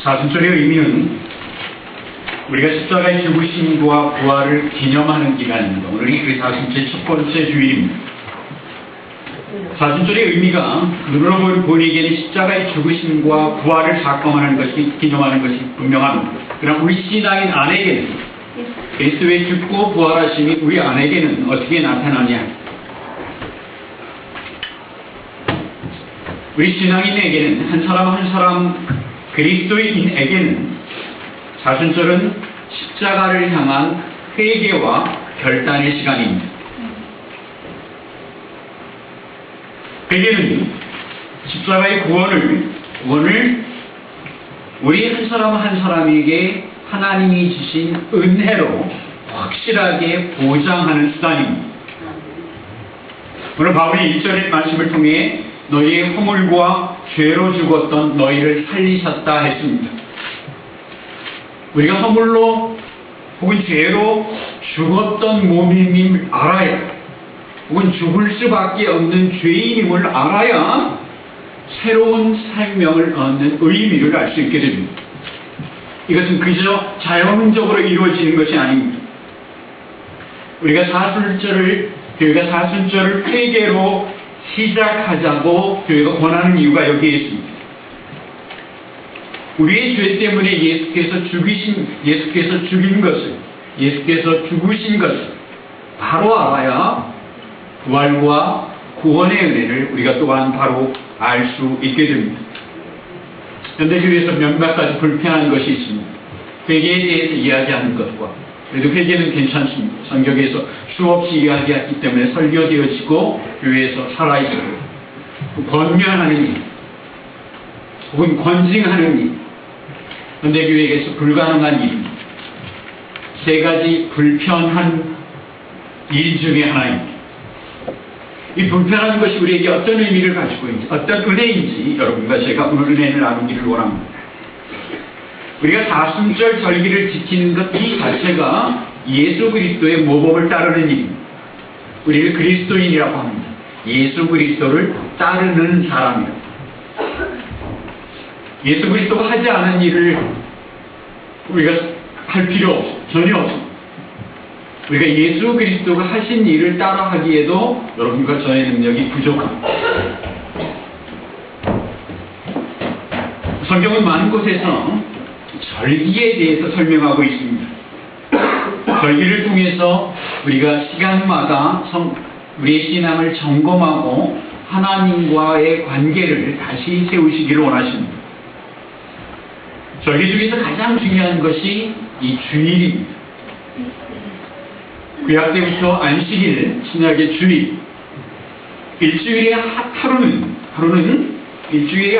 사순절의 의미는 우리가 십자가의 죽으심과 부활을 기념하는 기간입니다. 오늘이 그 사순절 첫 번째 주일입니다. 사순절의 의미가 눈으로 보이기에는 십자가의 죽으심과 부활을 사건하는 것이, 기념하는 것이 분명합니다. 그러나 우리 신앙인 안에게는 그리스도의 죽고 부활하심이 우리 안에게는 어떻게 나타나냐? 우리 신앙인에게는 한 사람 한 사람 그리스도인에게는 사순절은 십자가를 향한 회개와 결단의 시간입니다. 회개는 십자가의 구원을 우리 한 사람 한 사람에게 하나님이 주신 은혜로 확실하게 보장하는 수단입니다. 오늘 바울이 1절의 말씀을 통해 너희의 허물과 죄로 죽었던 너희를 살리셨다 했습니다. 우리가 허물로 혹은 죄로 죽었던 몸임을 알아야, 혹은 죽을 수밖에 없는 죄인임을 알아야 새로운 생명을 얻는 의미를 알 수 있게 됩니다. 이것은 그저 자연적으로 이루어지는 것이 아닙니다. 우리가 교회가 사순절을 회개로 시작하자고 교회가 권하는 이유가 여기에 있습니다. 우리의 죄 때문에 예수께서 죽으신 것을 바로 알아야 부활과 구원의 은혜를 우리가 또한 바로 알 수 있게 됩니다. 현대교회에서 몇몇 가지 불편한 것이 있습니다. 회개에 대해서 이야기하는 것과, 그래도 회개는 괜찮습니다. 성경에서 수없이 이야기했기 때문에 설교되어지고 교회에서 살아있고, 권면하는 일, 혹은 권징하는 일, 현대교회에서 불가능한 일입니다. 세 가지 불편한 일 중에 하나입니다. 이 불편한 것이 우리에게 어떤 의미를 가지고 있는지, 어떤 은혜인지 여러분과 제가 오늘 은혜를 나누기를 원합니다. 우리가 사순절 절기를 지키는 것 이 자체가 예수 그리스도의 모범을 따르는 일입니다. 우리를 그리스도인이라고 합니다. 예수 그리스도를 따르는 사람이라고. 예수 그리스도가 하지 않은 일을 우리가 할 필요 전혀 없습니다. 우리가 예수 그리스도가 하신 일을 따라하기에도 여러분과 저의 능력이 부족합니다. 성경은 많은 곳에서 절기에 대해서 설명하고 있습니다. 절기를 통해서 우리가 시간마다 우리의 신앙을 점검하고 하나님과의 관계를 다시 세우시기를 원하십니다. 절기 중에서 가장 중요한 것이 이 주일입니다. 구약 때부터 안식일, 신약의 주일, 일주일의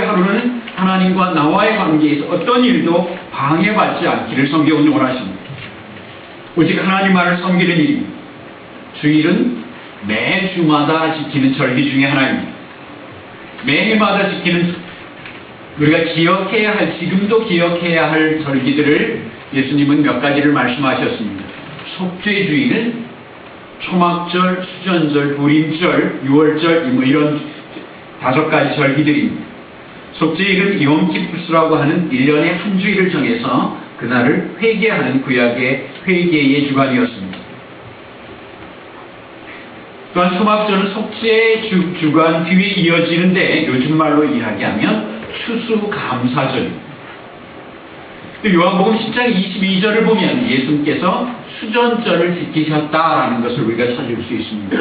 하루는 하나님과 나와의 관계에서 어떤 일도 방해받지 않기를 성경은 원하십니다. 오직 하나님만을 섬기는 일입니다. 주일은 매 주마다 지키는 절기 중에 하나입니다. 매해마다 지키는, 우리가 지금도 기억해야 할 절기들을 예수님은 몇 가지를 말씀하셨습니다. 속죄주일은 초막절, 수전절, 불임절, 유월절, 이런 5가지 절기들입니다. 속죄일은 욤키푸스라고 하는 1년에 한 주일을 정해서 그날을 회개하는 구약의 회개의 주간이었습니다. 또한 초막절은 속죄 주간 뒤에 이어지는데 요즘 말로 이야기하면 추수감사절입니다. 요한복음 10장 22절을 보면 예수님께서 수전절을 지키셨다라는 것을 우리가 찾을 수 있습니다.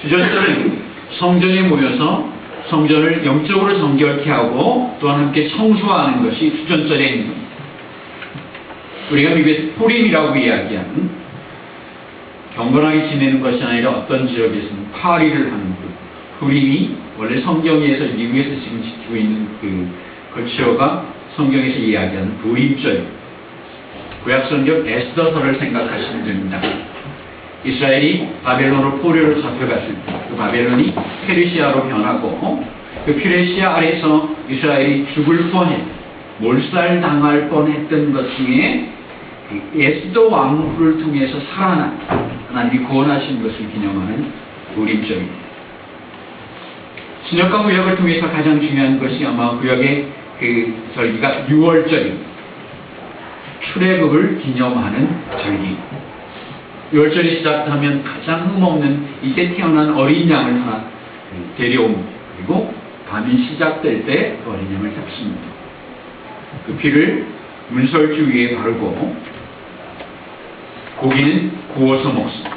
수전절은 성전에 모여서 성전을 영적으로 정결케 하고 또한 함께 청소하는 것이 수전절의 행동입니다. 우리가 미국에서 푸림이라고 이야기하는 경건하게 지내는 것이 아니라 어떤 지역에서는 파리를 하는 것. 푸림이 원래 성경에서 미국에서 지금 지키고 있는 그 지역가 성경에서 이야기하는 불임절. 구약성경 에스더서를 생각하시면 됩니다. 이스라엘이 바벨론으로 포로로 잡혀갔을 때 그 바벨론이 페르시아로 변하고 그 페르시아 아래서 이스라엘이 죽을 몰살당할 뻔했던 것 중에 에스더 왕후를 통해서 살아난 하나님이 구원하신 것을 기념하는 불임절입니다. 신약과 구약을 통해서 가장 중요한 것이 아마 구약의 그 절기가 6월절입니다. 출애굽을 기념하는 절기. 6월절이 시작하면 가장 흠없는 이때 태어난 어린 양을 하나 데려옵니다. 그리고 밤이 시작될 때 어린 양을 잡습니다. 그 피를 문설주 위에 바르고 고기는 구워서 먹습니다.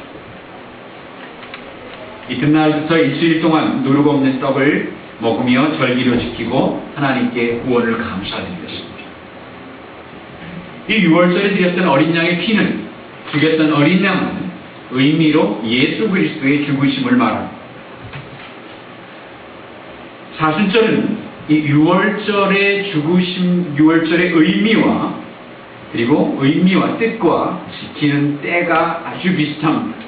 이튿날부터 일주일 동안 누룩 없는 떡을 먹으며 절기를 지키고 하나님께 구원을 감사드렸습니다. 이 6월절에 드렸던 어린 양의 피는, 죽였던 어린 양은 의미로 예수 그리스도의 죽으심을 말합니다. 사순절은 이 6월절의 죽으심, 6월절의 의미와 그리고 의미와 뜻과 지키는 때가 아주 비슷합니다.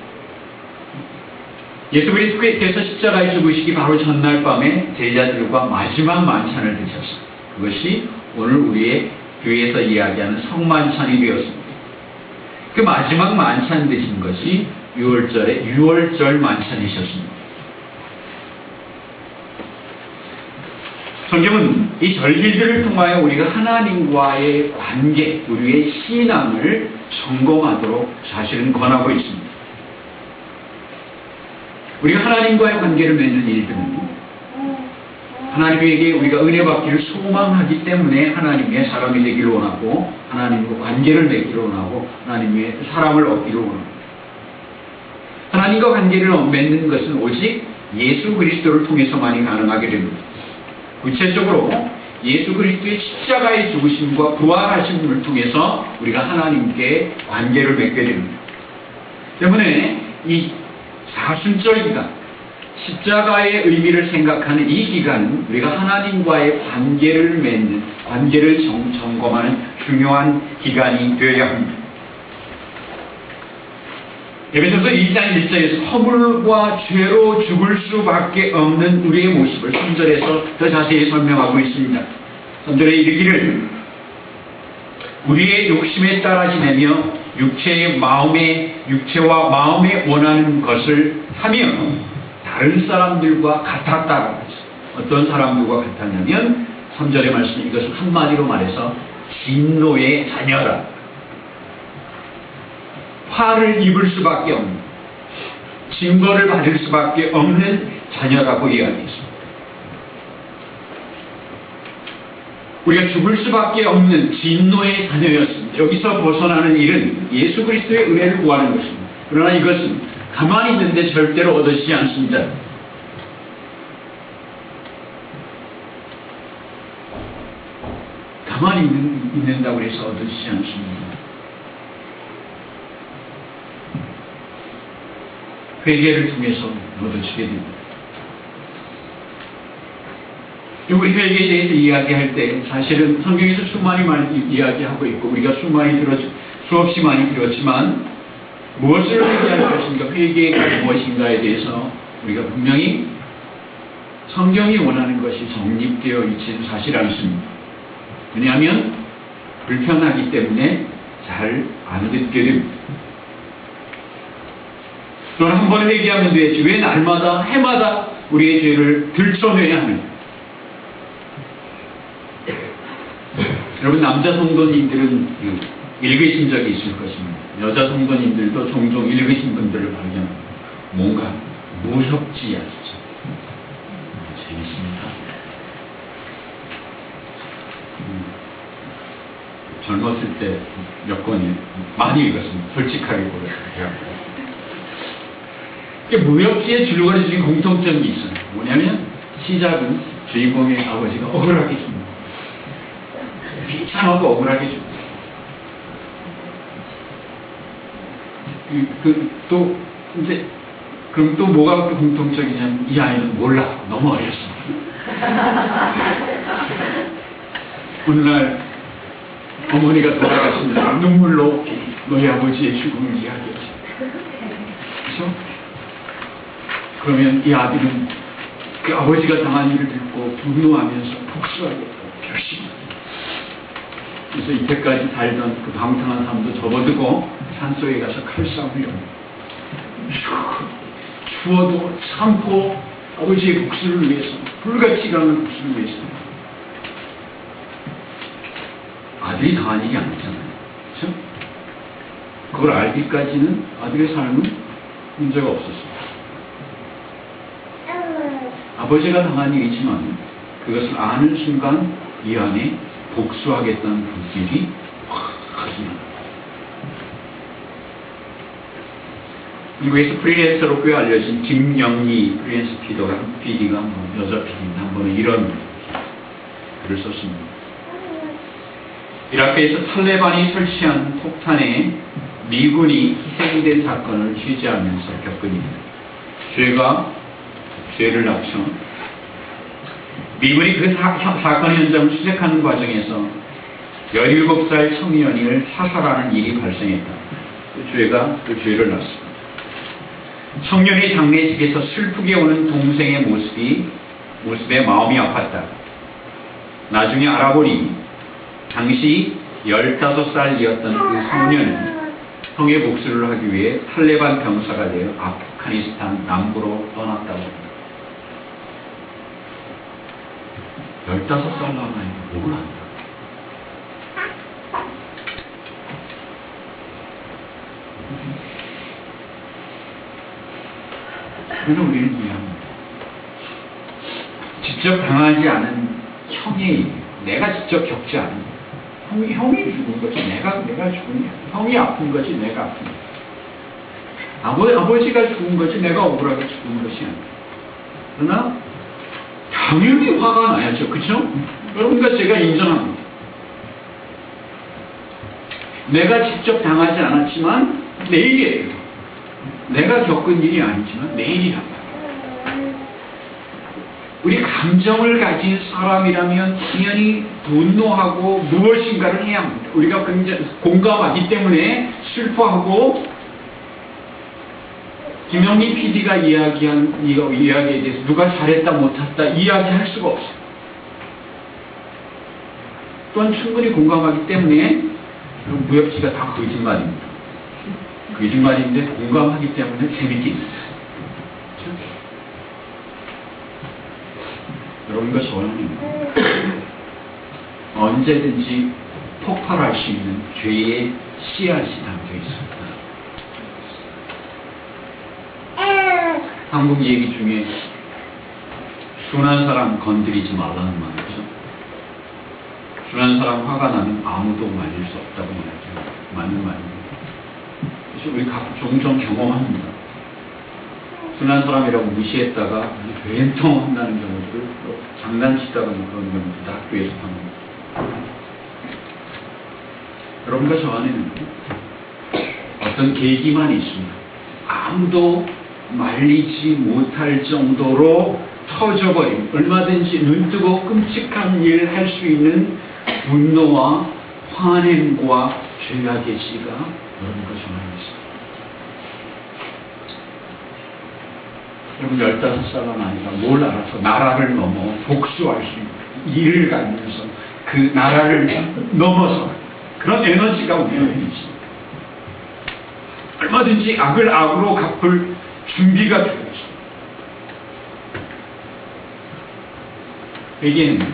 예수 그리스도께서 십자가에 죽으시기 바로 전날 밤에 제자들과 마지막 만찬을 드셨습니다. 그것이 오늘 우리의 교회에서 이야기하는 성만찬이 되었습니다. 그 마지막 만찬 드신 것이 6월절의 6월절 만찬이셨습니다. 성경은 이 절기들을 통하여 우리가 하나님과의 관계, 우리의 신앙을 점검하도록 사실은 권하고 있습니다. 우리가 하나님과의 관계를 맺는 일들은 하나님에게 우리가 은혜 받기를 소망하기 때문에 하나님의 사람이 되기를 원하고 하나님과 관계를 맺기를 원하고 하나님의 사람을 얻기를 원합니다. 하나님과 관계를 맺는 것은 오직 예수 그리스도를 통해서만이 가능하게 됩니다. 구체적으로 예수 그리스도의 십자가의 죽으심과 부활하심을 통해서 우리가 하나님께 관계를 맺게 됩니다. 때문에 이 사순절 기간, 십자가의 의미를 생각하는 이 기간은 우리가 하나님과의 관계를 맺는, 관계를 점검하는 중요한 기간이 되어야 합니다. 에베소서 2장 1절에서 허물과 죄로 죽을 수밖에 없는 우리의 모습을 3절에서 더 자세히 설명하고 있습니다. 3절에 이르기를 우리의 욕심에 따라 지내며 육체와 마음에 원하는 것을 하며 다른 사람들과 같았다. 어떤 사람들과 같았냐면 3절의 말씀, 이것은 한마디로 말해서 진노의 자녀라. 화를 입을 수밖에 없는, 징벌을 받을 수밖에 없는 자녀라고 이야기했습니다. 우리가 죽을 수밖에 없는 진노의 자녀였습니다. 여기서 벗어나는 일은 예수 그리스도의 은혜를 구하는 것입니다. 그러나 이것은 가만히 있는데 절대로 얻어지지 않습니다. 가만히 있는다고 해서 얻어지지 않습니다. 회개를 통해서 얻어지게 됩니다. 우리 회개에 대해서 이야기할 때 사실은 성경에서 수많이 이야기하고 있고 우리가 수없이 많이 들었지만 무엇을 회개할 것인가, 회개가 무엇인가에 대해서 우리가 분명히 성경이 원하는 것이 정립되어 있지는 사실 않습니다. 왜냐하면 불편하기 때문에 잘 안 듣게 됩니다. 또는 한 번 회개하면 되지 왜 날마다 해마다 우리의 죄를 들춰내야 합니까? 여러분, 남자 성도님들은 읽으신 적이 있을 것입니다. 여자 성도님들도 종종 읽으신 분들을 발견합니다. 뭔가 무협지 아시죠? 재밌습니다. 젊었을 때 몇 권이 많이 읽었습니다. 솔직하게 고백해요. 무협지의 줄거리 중에 공통점이 있어요. 뭐냐면 시작은 주인공의 아버지가 억울하게 줍니다. 비참하고 억울하게 줍니다. 그럼 또 뭐가 공통적이냐면 이 아이는 몰라. 너무 어렸어. 어느 날 어머니가 돌아가신 날 눈물로 너희 아버지의 죽음을 이야기하죠. 그렇죠? 그러면 이 아들은 그 아버지가 당한 일을 듣고 분노하면서 복수하겠다고 결심합니다. 그래서 이때까지 살던 그 방탕한 삶도 접어두고 산속에 가서 칼싸움을 엽니다. 추워도 참고 아버지의 복수를 위해서, 불같이 가는 복수를 위해서 아들이 당한 일이 아니잖아요. 그렇죠? 그걸 알기까지는 아들의 삶은 문제가 없었어요. 아버지가 당한 일이지만 그것을 아는 순간 이 안에 복수하겠다는 불길이 확 일어납니다. 미국에서 프리랜서로 꽤 알려진 김영희 프리랜서 PD가 여자 PD인데 한 번은 이런 글을 썼습니다. 이라크에서 탈레반이 설치한 폭탄에 미군이 희생된 사건을 취재하면서 겪은 일입니다. 죄를 낮춰 미군이 그 사건 현장을 수색하는 과정에서 17살 청년을 사살하는 일이 발생했다. 그 죄를 낳습니다. 청년이 장례식에서 슬프게 오는 동생의 모습에 마음이 아팠다. 나중에 알아보니 당시 15살이었던 그 소년은 형의 복수를 하기 위해 탈레반 병사가 되어 아프가니스탄 남부로 떠났다고 합니다. 15살 나이에 뭘 안다. 그래서 우리는 이해합니다. 직접 당하지 않은 형의 일, 내가 직접 겪지 않은 형이 죽은 거지 내가 죽은 게 형이 아픈 거지 내가 아픈 거지. 아버지가 죽은 거지 내가 억울하게 죽은 것이 아니야. 그러나 당연히 화가 나야죠. 그렇죠? 여러분과 제가 인정합니다. 내가 직접 당하지 않았지만 내 일이에요. 내가 겪은 일이 아니지만 내 일이란 말이에요. 우리 감정을 가진 사람이라면 당연히 분노하고 무엇인가를 해야 합니다. 우리가 공감하기 때문에 슬퍼하고 김영희 PD가 이야기한 이야기에 대해서 누가 잘했다 못했다 이야기할 수가 없어요. 또한 충분히 공감하기 때문에 무협지가 다 거짓말입니다. 거짓말인데 공감하기 때문에 재밌게 있어요. 여러분과 저는 언제든지 폭발할 수 있는 죄의 씨앗이 담겨 있습니다. 한국 얘기 중에 순한 사람 건드리지 말라는 말이죠. 순한 사람 화가 나면 아무도 말릴 수 없다고 말하죠. 맞는 말입니다. 그래서 우리 종종 경험합니다. 순한 사람이라고 무시했다가 된통 혼나는 경우들, 장난치다가 그런 경우도 학교에서 합니다. 여러분과 저 안에는 어떤 계기만 있습니다. 아무도 말리지 못할 정도로 터져버린, 얼마든지 눈뜨고 끔찍한 일을 할 수 있는 분노와 화냄과 죄악의 씨가 여러분과 저 안에 있습니다. 여러분 15살 나이가 뭘 알아서 나라를 넘어 복수할 수 있는 일을 갖면서 그 나라를 넘어서 그런 에너지가 우리 안에 있습니다. 얼마든지 악을 악으로 갚을 준비가 되어 있습니다. 여기에는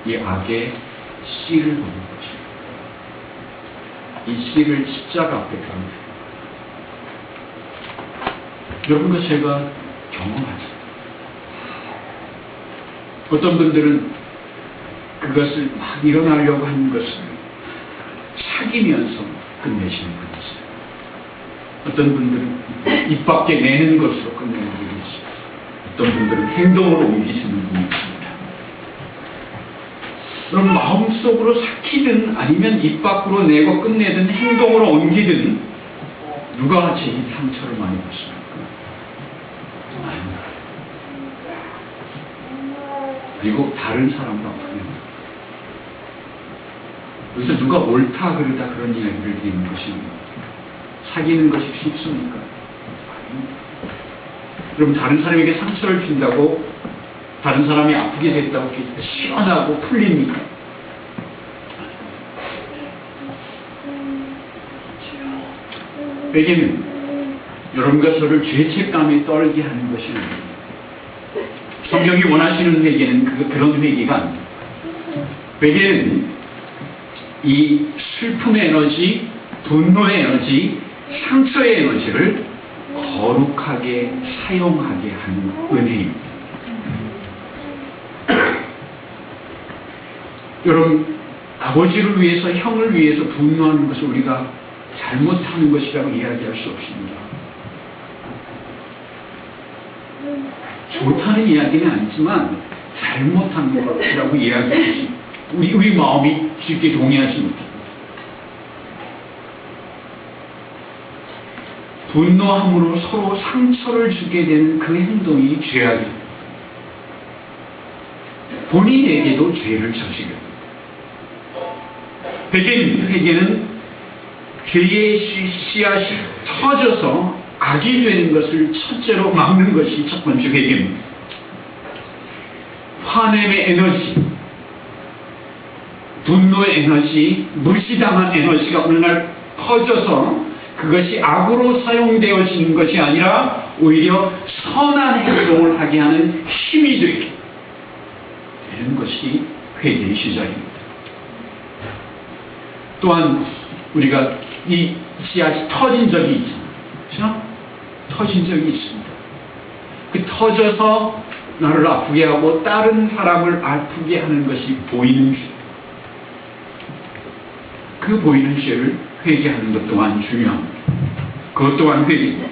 이 악의 씨를 보는 것입니다. 이 씨를 십자가 앞에 깝니다. 여러분과 제가 경험하죠. 어떤 분들은 그것을 막 일어나려고 하는 것을 사귀면서 끝내시는 분이 있어요. 어떤 분들은 입 밖에 내는 것으로 끝내는 분이 있어요. 어떤 분들은 행동으로 옮기시는 분이 있습니다. 그럼 마음속으로 삭히든 아니면 입 밖으로 내고 끝내든 행동으로 옮기든 누가 제일 상처를 많이 받습니까? 그리고 다른 사람도 아프게 합니다. 여기서 누가 옳다 그러다 그런 이야기를 드리는 것입니다. 사귀는 것이 쉽습니까? 그럼 다른 사람에게 상처를 준다고 다른 사람이 아프게 됐다고 시원하고 풀립니까? 왜냐면 여러분과 저를 죄책감에 떨게 하는 것이 아닙니다. 성경이 원하시는 회개는 그런 회개가 아닙니다. 회개는 이 슬픔의 에너지, 분노의 에너지, 상처의 에너지를 거룩하게 사용하게 하는 은혜입니다. 여러분, 아버지를 위해서, 형을 위해서 분노하는 것을 우리가 잘못하는 것이라고 이야기할 수 없습니다. 좋다는 이야기는 아니지만 잘못한 것이라고 이야기하지 우리 마음이 쉽게 동의하지 못합니다. 분노함으로 서로 상처를 주게 되는 그 행동이 죄악입니다. 본인에게도 죄를 저지게 됩니다. 회개는 죄의 씨앗이 터져서 악이 되는 것을 첫째로 막는 것이 첫 번째 회개입니다. 화냄의 에너지, 분노의 에너지, 무시당한 에너지가 어느 날 퍼져서 그것이 악으로 사용되어지는 것이 아니라 오히려 선한 행동을 하게 하는 힘이 되게 되는 것이 회개의 시작입니다. 또한 우리가 이 씨앗이 터진 적이 있잖아요. 그렇죠? 터진 적이 있습니다. 그 터져서 나를 아프게 하고 다른 사람을 아프게 하는 것이 보이는 죄. 그 보이는 죄를 회개하는 것 또한 중요합니다. 그것 또한 회개입니다.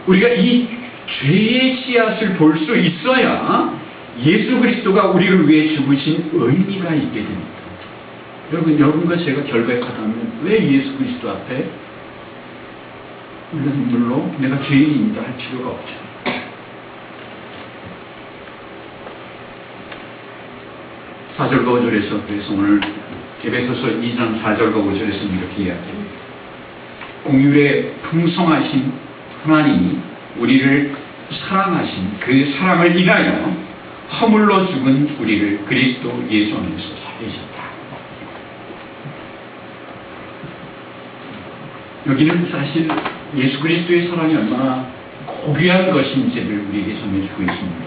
우리가 이 죄의 씨앗을 볼 수 있어야 예수 그리스도가 우리를 위해 죽으신 의미가 있게 됩니다. 여러분과 제가 결백하다면 왜 예수 그리스도 앞에 흘린 눈물로 내가 죄인입니다 할 필요가 없죠. 사절과 5절에서 그래서 오늘 에베소서 2장 4절과 5절에서 이렇게 이야기합니다. 공율에 풍성하신 하나님이 우리를 사랑하신 그 사랑을 인하여 허물로 죽은 우리를 그리스도 예수 안에서 살리셨다. 여기는 사실 예수 그리스도의 사랑이 얼마나 고귀한 것인지를 우리에게 전해주고 있습니다.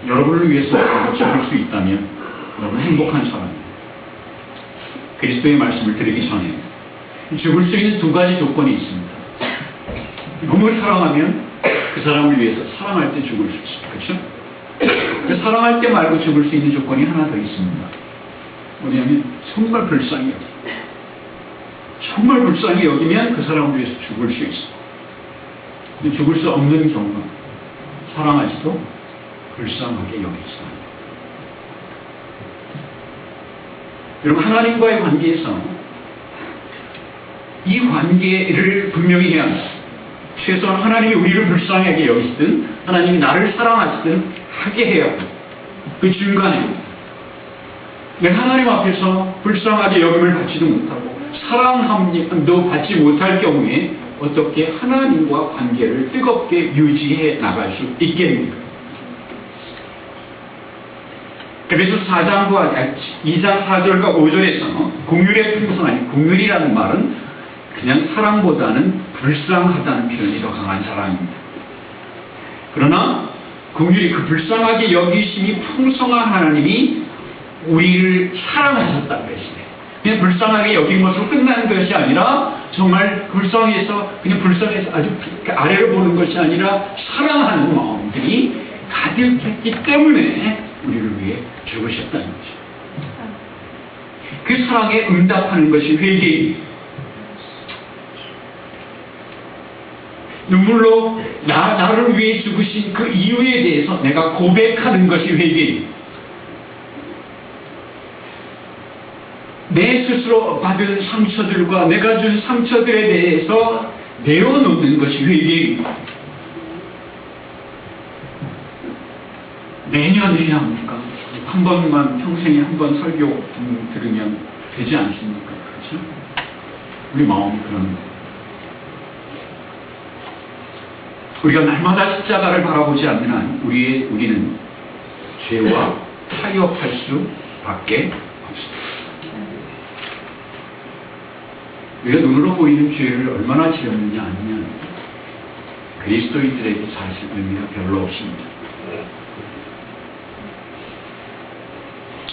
여러분을 위해서 죽을 수 있다면 여러분 행복한 사람입니다. 그리스도의 말씀을 드리기 전에 죽을 수 있는 두 가지 조건이 있습니다. 너무 사랑하면 그 사람을 위해서 사랑할 때 죽을 수 있습니다. 그렇죠? 그 사랑할 때 말고 죽을 수 있는 조건이 하나 더 있습니다. 뭐냐면 정말 불쌍히 여기면 정말 불쌍히 여기면 그 사람을 위해서 죽을 수 있습니다. 근데 죽을 수 없는 경우는 사랑하지도 불쌍하게 여기지 않아요. 여러분, 하나님과의 관계에서 이 관계를 분명히 해야 합니다. 최소한 하나님이 우리를 불쌍하게 여기시든 하나님이 나를 사랑하시든 하게 해야 합니다. 그 중간에 하나님 앞에서 불쌍하게 여김을 받지도 못하고 사랑함도 받지 못할 경우에 어떻게 하나님과 관계를 뜨겁게 유지해 나갈 수 있겠습니까? 에베소서 2장 4절과 5절에서 공율의 풍성하니, 공율이라는 말은 그냥 사랑보다는 불쌍하다는 표현이 더 강한 사랑입니다. 그러나 공율이 그 불쌍하게 여기심이 풍성한 하나님이 우리를 사랑하셨다는 것이에요. 그냥 불쌍하게 여긴 것으로 끝나는 것이 아니라 정말 불쌍해서 그냥 불쌍해서 아주 아래로 보는 것이 아니라 사랑하는 마음들이 가득했기 때문에 우리를 위해 죽으셨다는 거죠. 그 사랑에 응답하는 것이 회개입니다. 눈물로 나를 위해 죽으신 그 이유에 대해서 내가 고백하는 것이 회개입니다. 내 스스로 받은 상처들과 내가 준 상처들에 대해서 내어놓는 것이 회개입니다. 매년 해야 합니까? 한 번만, 평생에 한 번 설교 들으면 되지 않습니까? 그렇죠? 우리 마음이 그런 거예요. 우리가 날마다 십자가를 바라보지 않는 한 우리는 죄와 타협할 수밖에 없습니다. 우리가 눈으로 보이는 죄를 얼마나 지었느냐 아니면 그리스도인들에게 사실 의미가 별로 없습니다.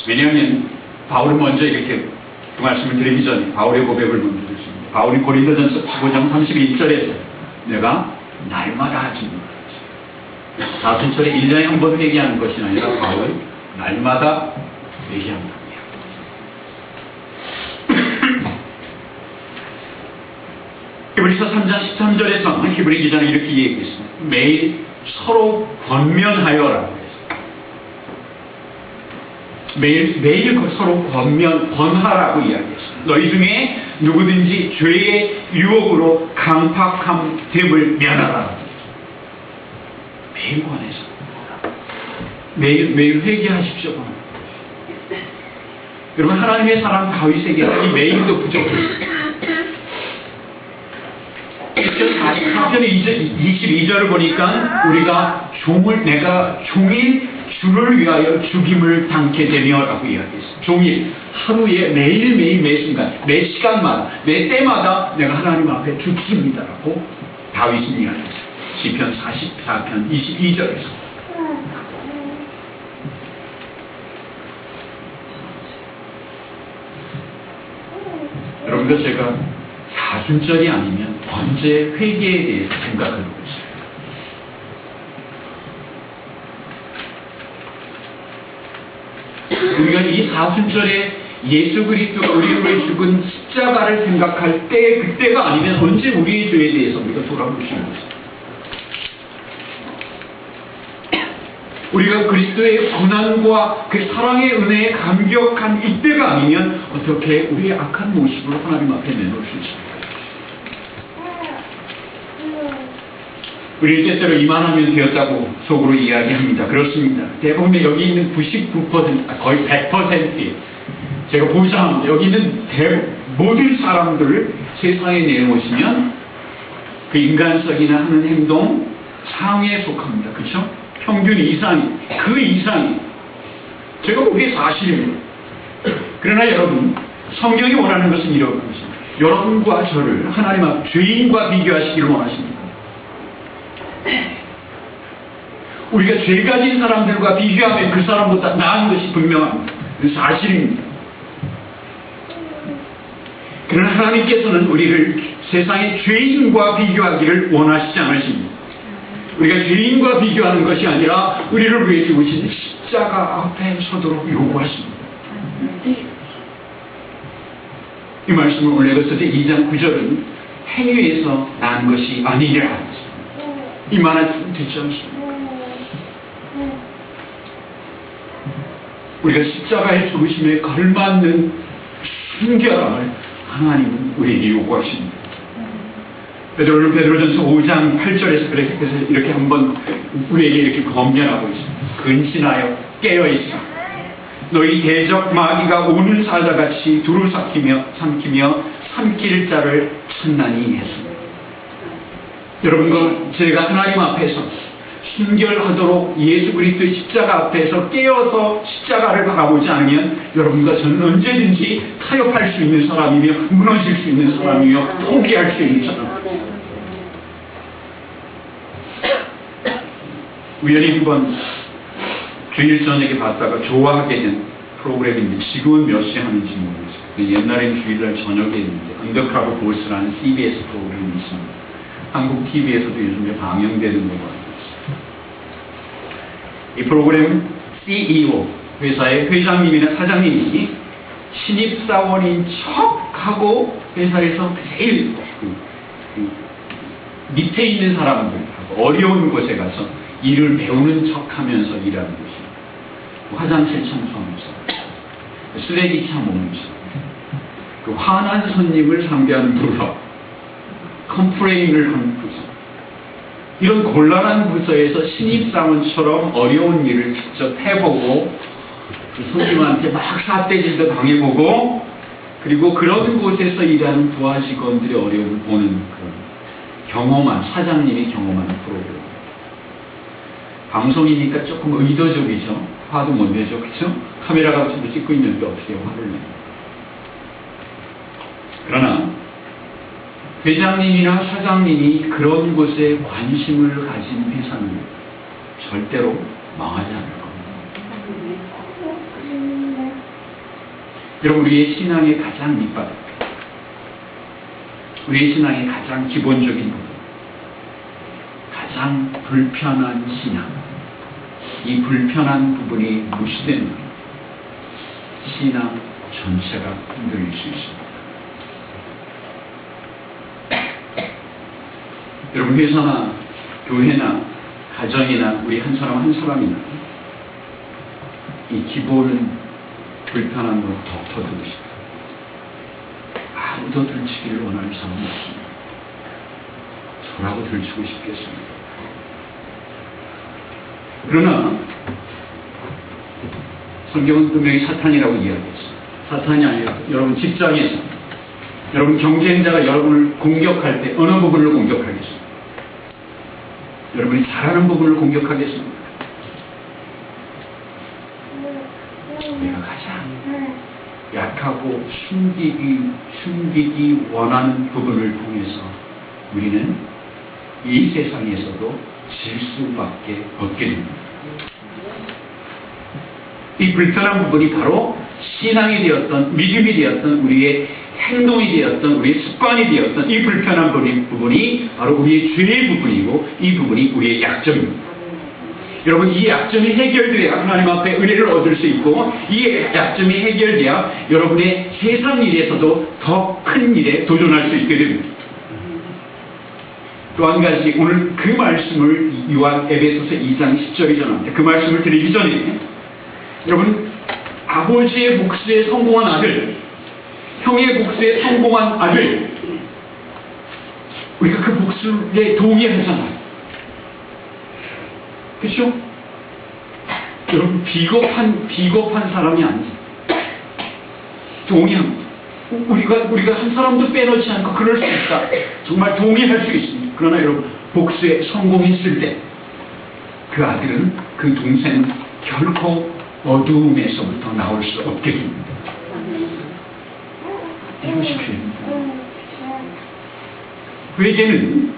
왜냐하면 바울은 먼저 이렇게 그 말씀을 드리기 전에 바울의 고백을 먼저 드렸습니다. 바울이 고린도전서 15장 31절에서 내가 날마다 하십니다. 사순절에 1년에 한 번 회개하는 것이 아니라 바울은 날마다 회개한다. 히브리서 3장 13절에서 히브리 기자는 이렇게 얘기했습니다. 매일 서로 권면하여라고 했습니다. 매일 서로 권하라고 이야기했습니다. 너희 중에 누구든지 죄의 유혹으로 강팍함됨을 면하라. 매일 권해서 매일 회개하십시오. 여러분, 하나님의 사람 다윗에게 이 매일도 부족합니다. 44편의 22절을 보니까 우리가 내가 종일 주를 위하여 죽임을 당케 되며라고 이야기했어요. 종일, 하루에 매일매일 매순간, 매 시간마다, 매 때마다 내가 하나님 앞에 죽습니다라고 다윗은 이야기했어요. 시편 44편 22절에서. 여러분들, 제가 사순절이 아니면 언제 회개에 대해서 생각을 하고 있어요. 우리가 이 사순절에 예수 그리스도가 우리를 위해 죽은 십자가를 생각할 때, 그때가 아니면 언제 우리의 죄에 대해서 우리가 돌아볼 수 있는 것입니다. 우리가 그리스도의 고난과 그 사랑의 은혜에 감격한 이때가 아니면 어떻게 우리의 악한 모습을 하나님 앞에 내놓을 수 있습니까? 우리 때때로 이만하면 되었다고 속으로 이야기합니다. 그렇습니다. 대부분 여기 있는 99%, 거의 100%, 제가 보장합니다. 여기 있는 모든 사람들을 세상에 내놓으시면 그 인간성이나 하는 행동 상위에 속합니다. 그렇죠? 평균 이상이, 그 이상이. 제가 보기에 사실입니다. 그러나 여러분, 성경이 원하는 것은 이런 것입니다. 여러분과 저를 하나님 앞 죄인과 비교하시기를 원하십니다. 우리가 죄 가진 사람들과 비교하면 그 사람보다 나은 것이 분명합니다. 그 사실입니다. 그러나 하나님께서는 우리를 세상의 죄인과 비교하기를 원하시지 않으십니다. 우리가 죄인과 비교하는 것이 아니라 우리를 위해 죽으신 십자가 앞에 서도록 요구하십니다. 이 말씀을 올레거스서 2장 9절은 행위에서 난 것이 아니라 이 말은 듣지 않습니다. 우리가 십자가의 죽으심에 걸맞는 순결함을 하나님은 우리에게 요구하십니다. 베드로전서 5장 8절에서 이렇게 한번 우리에게 이렇게 검열하고 있습니다. 근신하여 깨어있어 너희 대적 마귀가 오는 사자같이 두루 삼키며 삼킬 자를 찾나니 했습니다. 여러분과 제가 하나님 앞에서 순결하도록 예수 그리스도의 십자가 앞에서 깨어서 십자가를 바라보지 않으면 여러분과 저는 언제든지 타협할 수 있는 사람이며 무너질 수 있는 사람이며 포기할 수 있는 사람. 우연히 한번 주일 저녁에 봤다가 좋아하게 된 프로그램인데 지금은 몇 시에 하는지 모르겠어요. 옛날엔 주일날 저녁에 했는데 언더커버 보스라는 CBS 프로그램이 있습니다. 한국 TV에서도 요즘에 방영되는 걸로 알고 있습니다. 이 프로그램은 CEO, 회사의 회장님이나 사장님이 신입사원인 척하고 회사에서 제일 밑에 있는 사람들하고 어려운 곳에 가서 일을 배우는 척하면서 일하는 것입니다. 화장실 청소하면서, 쓰레기차 모으면서, 그 화난 손님을 상대하는 부서, 컴플레인을 하는 부서, 이런 곤란한 부서에서 신입사원처럼 어려운 일을 직접 해보고 그 손님한테 막 삿대질도 당해보고 그리고 그런 곳에서 일하는 부하 직원들의 어려움을 보는 그런 경험한, 사장님이 경험하는 프로그램. 방송이니까 조금 의도적이죠. 화도 못 내죠. 그렇죠? 카메라가 찍고 있는데 어떻게 화를 내요. 그러나 회장님이나 사장님이 그런 곳에 관심을 가진 회사는 절대로 망하지 않을 겁니다. 여러분, 우리의 신앙의 가장 밑바닥, 우리의 신앙의 가장 기본적인 부분, 가장 불편한 신앙, 이 불편한 부분이 무시되는 신앙 전체가 흔들릴 수 있습니다. 여러분, 회사나 교회나 가정이나 우리 한 사람 한 사람이나 이 기본은 불편함으로 덮어두고 싶다. 아무도 들치기를 원하는 사람은 없습니다. 저라고 들치고 싶겠습니다. 그러나 성경은 분명히 사탄이라고 이야기했습니다. 사탄이 아니라 여러분 직장에서, 여러분 경쟁자가 여러분을 공격할 때 어느 부분을 공격하겠습니까? 여러분이 잘하는 부분을 공격하겠습니다. 우리가 가장 약하고 숨기기 원하는 부분을 통해서 우리는 이 세상에서도 질 수밖에 없게 됩니다. 이 불편한 부분이 바로 신앙이 되었던, 믿음이 되었던, 우리의 행동이 되었던, 우리의 습관이 되었던 이 불편한 부분이 바로 우리의 죄의 부분이고, 이 부분이 우리의 약점입니다. 여러분, 이 약점이 해결돼야 하나님 앞에 은혜를 얻을 수 있고, 이 약점이 해결돼야 여러분의 세상 일에서도 더 큰 일에 도전할 수 있게 됩니다. 또 한 가지, 오늘 그 말씀을 요한 에베소서 2장 10절이 전합니다. 그 말씀을 드리기 전에 여러분, 아버지의 복수에 성공한 아들, 형의 복수에 성공한 아들, 우리가 그 복수에 동의하잖아요. 그렇죠? 여러분, 비겁한 사람이 아니죠. 동의합니다. 우리가 한 사람도 빼놓지 않고 그럴 수 있다. 정말 동의할 수 있습니다. 그러나 여러분, 복수에 성공했을 때 그 아들은, 그 동생은 결코 어두움에서부터 나올 수 없게 됩니다. 이것이 죄입니다. 회개는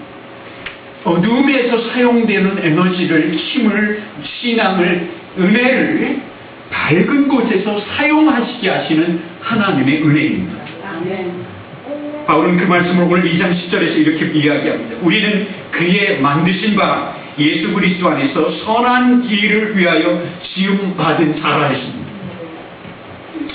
어두움에서 사용되는 에너지를, 힘을, 신앙을, 은혜를 밝은 곳에서 사용하시게 하시는 하나님의 은혜입니다. 바울은 그 말씀을 오늘 2장 10절에서 이렇게 이야기합니다. 우리는 그의 만드신 바 예수 그리스도 안에서 선한 일을 위하여 지음받은 자라 했습니다.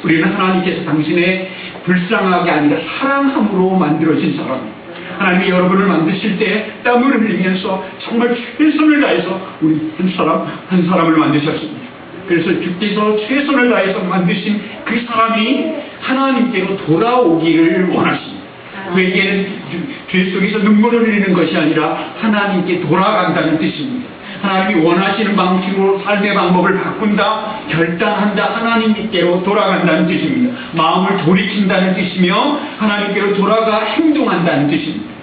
우리는 하나님께서 당신의 불쌍하게 아니라 사랑함으로 만들어진 사람입니다. 하나님이 여러분을 만드실 때 땀을 흘리면서 정말 최선을 다해서 우리 한 사람을 만드셨습니다. 그래서 주께서 최선을 다해서 만드신 그 사람이 하나님께로 돌아오기를 원하십니다. 회개는 죄 속에서 눈물을 흘리는 것이 아니라 하나님께 돌아간다는 뜻입니다. 하나님이 원하시는 방식으로 삶의 방법을 바꾼다, 결단한다, 하나님께로 돌아간다는 뜻입니다. 마음을 돌이킨다는 뜻이며 하나님께로 돌아가 행동한다는 뜻입니다.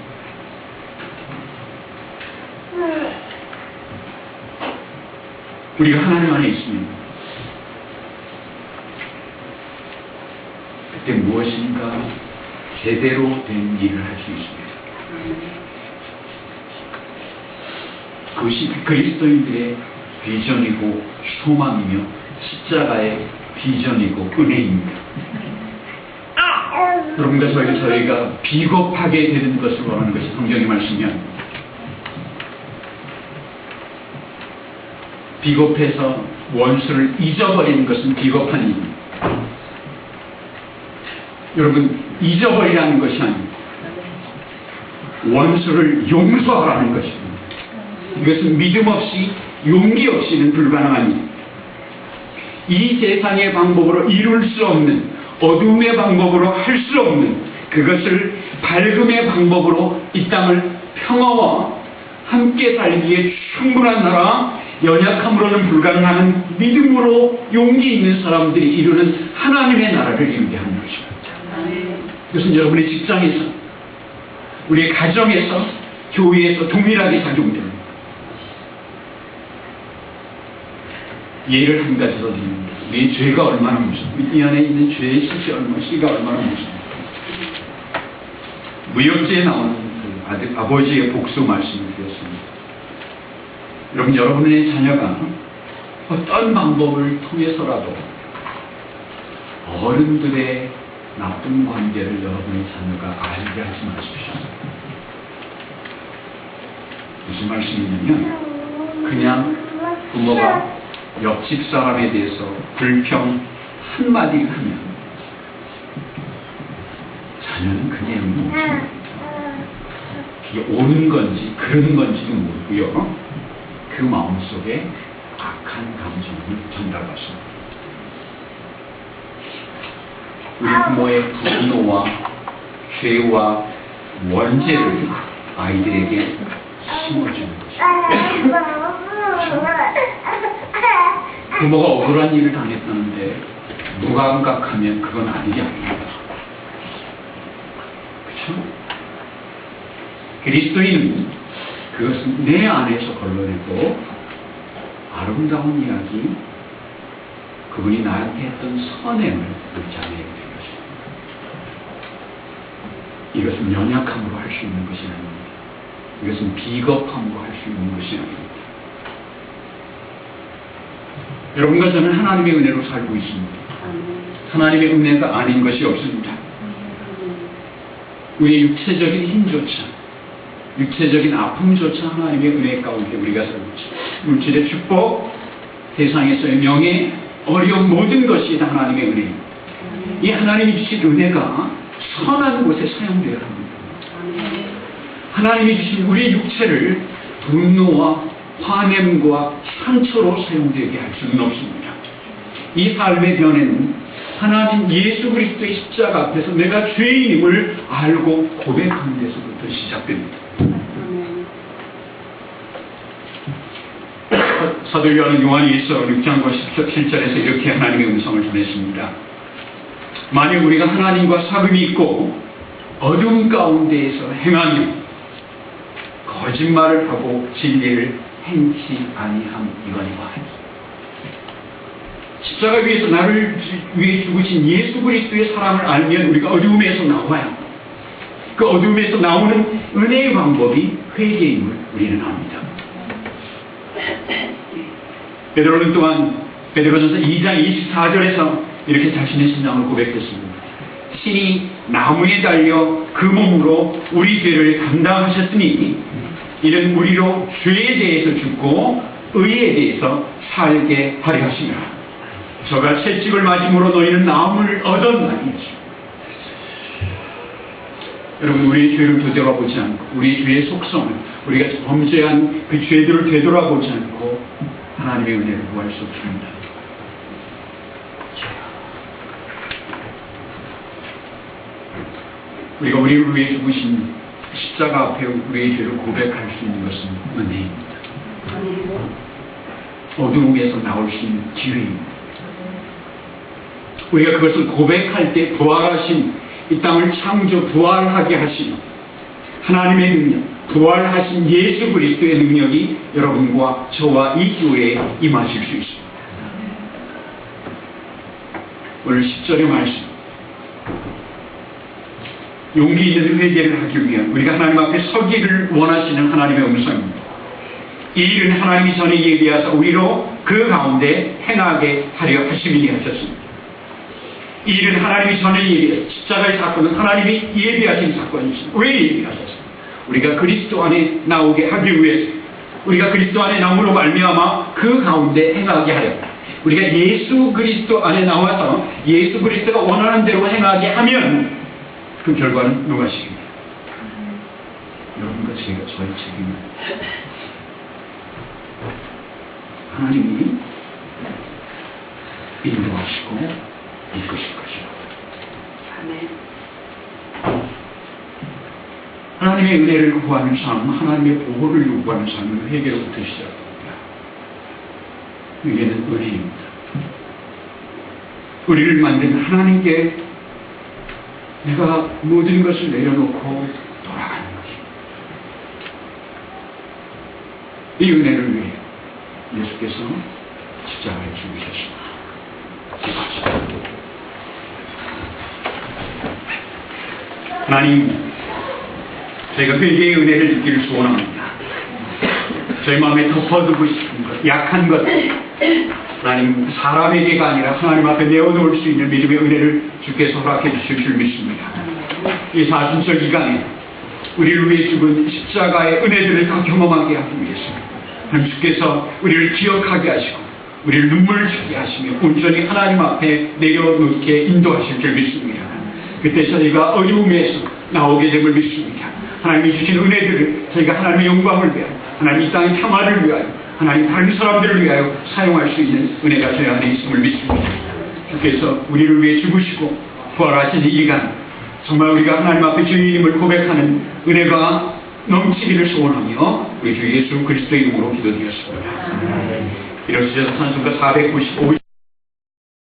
우리가 하나님 안에 있으면 그때 무엇인가 제대로 된 일을 할 수 있습니다. 그것이 그리스도인들의 비전이고 소망이며 십자가의 비전이고 은혜입니다. 여러분과 저희가 비겁하게 되는 것을 원하는 것이 성경의 말씀이야. 비겁해서 원수를 잊어버리는 것은 비겁한 일입니다. 여러분, 잊어버리라는 것이 아닙니다. 원수를 용서하라는 것입니다. 이것은 믿음 없이, 용기 없이는 불가능한 일입니다. 이 세상의 방법으로 이룰 수 없는, 어둠의 방법으로 할 수 없는 그것을 밝음의 방법으로 이 땅을 평화와 함께 살기에 충분한 나라, 연약함으로는 불가능한 믿음으로 용기 있는 사람들이 이루는 하나님의 나라를 준비하는 것입니다. 이것은 여러분의 직장에서, 우리의 가정에서, 교회에서 동일하게 작용됩니다. 예를 한 가지 더 드립니다. 우리의 죄가 얼마나 무섭습니까? 이 안에 있는 죄의 씨가 얼마나 무섭습니까? 무역지에 나오는 그 아버지의 복수 말씀을 드렸습니다. 여러분, 여러분의 자녀가 어떤 방법을 통해서라도 어른들의 나쁜 관계를 여러분의 자녀가 알게 하지 마십시오. 무슨 말씀이냐면 그냥 부모가 옆집 사람에 대해서 불평 한마디 하면 자녀는 그게 모릅니다. 그게 옳은 건지 그런 건지도 모르고요. 그 마음속에 악한 감정을 전달받습니다. 우리 부모의 분노와 죄와 원죄를 아이들에게 심어주는 것입니다. 부모가 억울한 일을 당했다는데 무감각하면 그건 아니지 않습니다. 그렇죠? 그리스도인은 그것은 내 안에서 걸러내고 아름다운 이야기, 그분이 나한테 했던 선행을 우리 자녀에게 되는 것입니다. 이것은 연약함으로 할 수 있는 것이 아닙니다. 이것은 비겁함으로 할 수 있는 것이 아닙니다. 여러분과 저는 하나님의 은혜로 살고 있습니다. 하나님의 은혜가 아닌 것이 없습니다. 우리의 육체적인 힘조차, 육체적인 아픔조차 하나님의 은혜 가운데 우리가 살고 있습니다. 물질의 축복, 세상에서의 명예, 어려운 모든 것이 다 하나님의 은혜입니다. 이 하나님이 주신 은혜가 선한 곳에 사용되어야 합니다. 하나님이 주신 우리 육체를 분노와 화냄과 상처로 사용되게 할 수는 없습니다. 이 삶의 변화는 하나님 예수 그리스도의 십자가 앞에서 내가 죄인임을 알고 고백하는 데서부터 시작됩니다. 사도 요한일서 6장과 17절에서 이렇게 하나님의 음성을 전했습니다. 만약 우리가 하나님과 사귐이 있고 어둠 가운데에서 행하며 거짓말을 하고 진리를 행치 아니함 이거니와. 십자가 위에서 나를 위해 죽으신 예수 그리스도의 사랑을 알면 우리가 어둠에서 나와요. 그 어둠에서 나오는 은혜의 방법이 회개임을 우리는 압니다. 베드로는 또한 베드로전서 2장 24절에서 이렇게 자신의 신앙을 고백했습니다. 신이 나무에 달려 그 몸으로 우리 죄를 감당하셨으니 이는 우리로 죄에 대해서 죽고 의에 대해서 살게 하려 하시니라. 저가 채찍을 맞음으로 너희는 나음을 얻었나니. 여러분, 우리의 죄를 되돌아보지 않고 우리의 죄의 속성을, 우리가 범죄한 그 죄들을 되돌아보지 않고 하나님의 은혜를 구할 수 없습니다. 우리가 우리를 위해 죽으신 십자가 앞에 우리의 죄를 고백할 수 있는 것은 은혜입니다. 어둠에서 나올 수 있는 기회입니다. 우리가 그것을 고백할 때 부활하신, 이 땅을 창조 부활하게 하신 하나님의 능력, 부활하신 예수 그리스도의 능력이 여러분과 저와 이 교회에 임하실 수 있습니다. 오늘 10절의 말씀, 용기 있는 회개를 하기 위한 우리가 하나님 앞에 서기를 원하시는 하나님의 음성입니다. 이 일은 하나님이 전에 예비하사 우리로 그 가운데 행하게 하려 하심이니 하셨습니다. 이 일은 하나님이 전에 예비하신, 십자가의 사건은 하나님이 예비하신 사건이십니다. 왜 예비하셨습니까? 우리가 그리스도 안에 나오게 하기 위해서, 우리가 그리스도 안에 나옴으로 말미암아 그 가운데 행하게 하려, 우리가 예수 그리스도 안에 나와서 예수 그리스도가 원하는 대로 행하게 하면 그 결과는 누가 책임이에요? 여러분과 제가 저의 책임입니다. 하나님이 인도하시고 이끄실 것이요. 하나님의 은혜를 구하는 삶, 하나님의 보호를 요구하는 삶은 회개로부터 시작됩니다. 회개는 은혜입니다. 우리를 만든 하나님께 내가 모든 것을 내려놓고 돌아가는 것입니다. 이 은혜를 위해 예수께서 십자가에 죽으셨습니다. 하나님, 저희가 회개의 은혜를 느끼를 소원합니다. 저희 마음에 덮어두고 싶은 것, 약한 것, 하나님 사람에게가 아니라 하나님 앞에 내어놓을 수 있는 믿음의 은혜를 주께서 허락해 주실 줄 믿습니다. 이 사순절 기간에 우리를 위해 죽은 십자가의 은혜들을 다 경험하게 하기 위해서 하나님 주께서 우리를 기억하게 하시고 우리를 눈물을 주게 하시며 온전히 하나님 앞에 내려놓게 인도하실 줄 믿습니다. 그때 저희가 어려움에서 나오게 됨을 믿습니다. 하나님이 주신 은혜들을 저희가 하나님의 영광을 위하여, 하나님 이 땅의 평화를 위하여, 하나님 다른 사람들을 위하여 사용할 수 있는 은혜가 저희 안에 있음을 믿습니다. 주께서 우리를 위해 죽으시고 부활하신 이 기간 정말 우리가 하나님 앞에 주님을 고백하는 은혜가 넘치기를 소원하며 우리 주 예수 그리스도의 이름으로 기도드렸습니다. 이러시셔서 찬송가 495